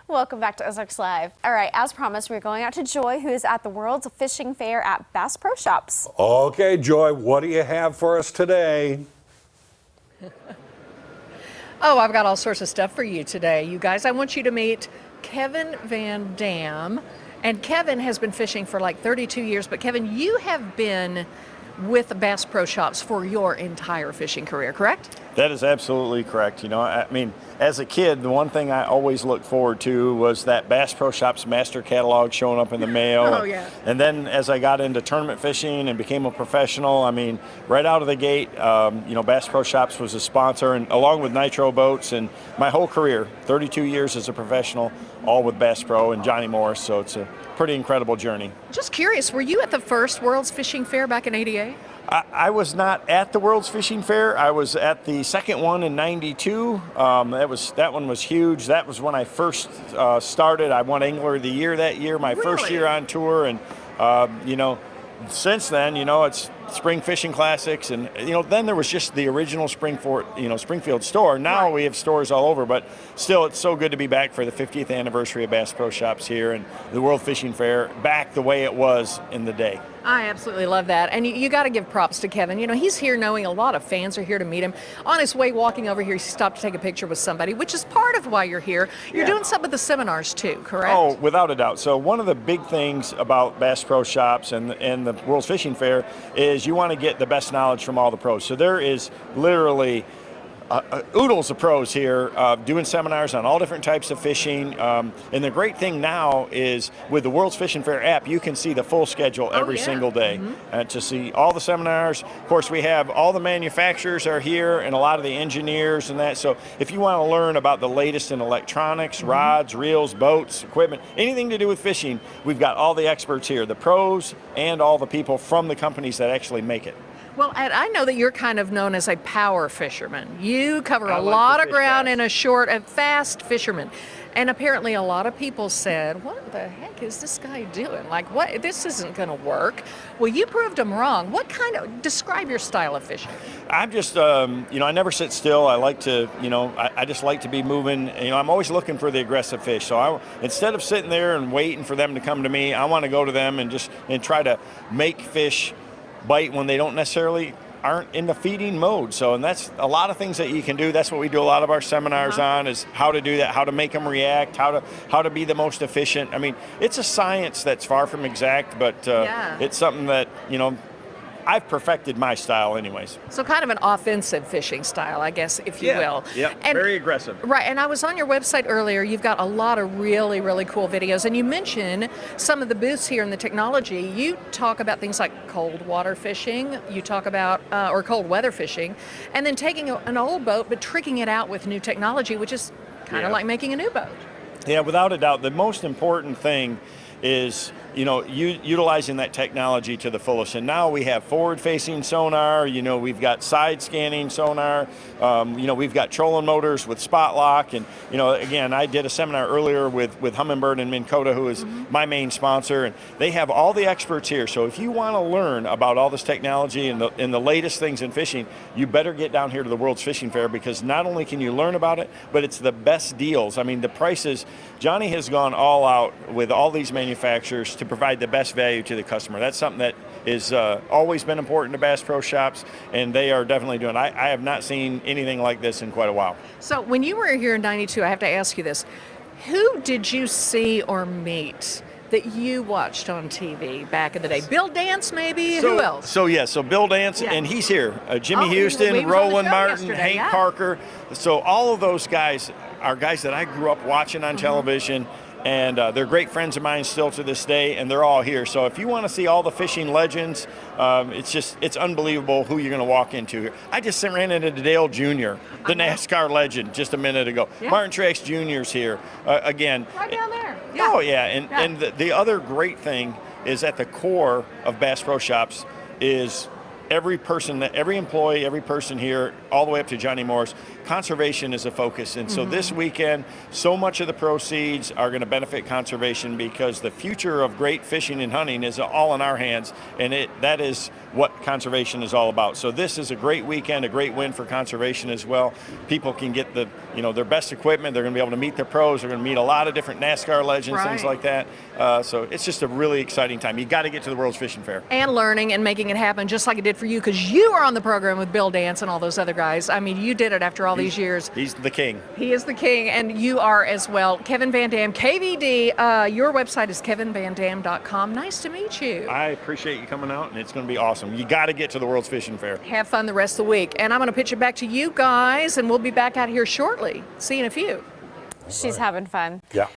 Welcome back to Ozarks Live. All right, as promised, we're going out to Joy, who is at the World's Fishing Fair at Bass Pro Shops. Okay, Joy, what do you have for us today? Oh, I've got all sorts of stuff for you today. You guys, I want you to meet Kevin Van Dam. And Kevin has been fishing for like 32 years, but Kevin, you have been with Bass Pro Shops for your entire fishing career, correct? That is absolutely correct. You know, I mean, as a kid, the one thing I always looked forward to was that Bass Pro Shops master catalog showing up in the mail. Oh, yeah. And then as I got into tournament fishing and became a professional, I mean, right out of the gate, you know, Bass Pro Shops was a sponsor, and along with Nitro Boats, and my whole career, 32 years as a professional, all with Bass Pro and Johnny Morris. So it's a pretty incredible journey. Just curious, were you at the first World's Fishing Fair back in '88? I was not at the World's Fishing Fair. I was at the second one in '92. That one was huge. That was when I first started. I won Angler of the Year that year, my first year on tour, and you know, since then, you know, it's Spring Fishing Classics, and you know, then there was just the original Springfield store. Now we have stores all over, but still, it's so good to be back for the 50th anniversary of Bass Pro Shops here and the World Fishing Fair back the way it was in the day. I absolutely love that. And you got to give props to Kevin. You know, he's here knowing a lot of fans are here to meet him. On his way walking over here, he stopped to take a picture with somebody, which is part of why you're here. You're doing some of the seminars too, correct? Oh, without a doubt. So one of the big things about Bass Pro Shops and the World Fishing Fair is you want to get the best knowledge from all the pros. So there is literally oodles of pros here doing seminars on all different types of fishing. And the great thing now is with the World's Fishing Fair app, you can see the full schedule every single day to see all the seminars. Of course, we have all the manufacturers are here and a lot of the engineers and that. So if you want to learn about the latest in electronics, rods, reels, boats, equipment, anything to do with fishing, we've got all the experts here, the pros and all the people from the companies that actually make it. Well, Ed, I know that you're kind of known as a power fisherman. You cover a lot of ground in a fast fisherman. And apparently a lot of people said, what the heck is this guy doing? Like, what? This isn't going to work. Well, you proved them wrong. Describe your style of fishing. I'm just, you know, I never sit still. I like to, you know, I just like to be moving. You know, I'm always looking for the aggressive fish. So instead of sitting there and waiting for them to come to me, I want to go to them and try to make fish bite when they don't necessarily aren't in the feeding mode. So, and that's a lot of things that you can do. That's what we do a lot of our seminars on, is how to do that, how to make them react, how to be the most efficient. I mean, it's a science that's far from exact, but it's something that, you know, I've perfected my style anyways. So kind of an offensive fishing style, I guess, if you will. Yeah, very aggressive. Right, and I was on your website earlier. You've got a lot of really, really cool videos, and you mentioned some of the booths here in the technology. You talk about things like cold water fishing, you talk about, or cold weather fishing, and then taking an old boat but tricking it out with new technology, which is kind of like making a new boat. Yeah, without a doubt. The most important thing is, you know, utilizing that technology to the fullest. And now we have forward-facing sonar, you know, we've got side-scanning sonar, you know, we've got trolling motors with spot lock. And, you know, again, I did a seminar earlier with Humminbird and Minn Kota, who is my main sponsor, and they have all the experts here. So if you want to learn about all this technology and the latest things in fishing, you better get down here to the World's Fishing Fair, because not only can you learn about it, but it's the best deals. I mean, the prices, Johnny has gone all out with all these manufacturers to provide the best value to the customer. That's something that is always been important to Bass Pro Shops, and they are definitely doing it. I have not seen anything like this in quite a while. So when you were here in '92, I have to ask you this. Who did you see or meet that you watched on TV back in the day? Bill Dance, maybe? Who else? So Bill Dance, and he's here. Jimmy Houston, Roland Martin, Hank Parker. So all of those guys are guys that I grew up watching on television. And they're great friends of mine still to this day, and they're all here. So if you want to see all the fishing legends, it's unbelievable who you're going to walk into here. I just ran into Dale Jr., the NASCAR legend, just a minute ago. Martin Truex Jr.'s here again. Right down there. Oh, yeah. And the other great thing is at the core of Bass Pro Shops is every person, every employee, every person here, all the way up to Johnny Morris, conservation is a focus. And so this weekend, so much of the proceeds are going to benefit conservation, because the future of great fishing and hunting is all in our hands, and that is what conservation is all about. So this is a great weekend, a great win for conservation as well. People can get their best equipment. They're going to be able to meet their pros. They're going to meet a lot of different NASCAR legends, things like that. So it's just a really exciting time. You got to get to the World's Fishing Fair. And learning and making it happen, just like it did for you, because you were on the program with Bill Dance and all those other guys. I mean, you did it after all these years. He's the king. He is the king, and you are as well. Kevin Van Dam, KVD, your website is kevinvandam.com. Nice to meet you. I appreciate you coming out, and it's going to be awesome. You got to get to the World's Fishing Fair. Have fun the rest of the week. And I'm going to pitch it back to you guys, and we'll be back out here shortly. See you in a few. She's having fun. Yeah.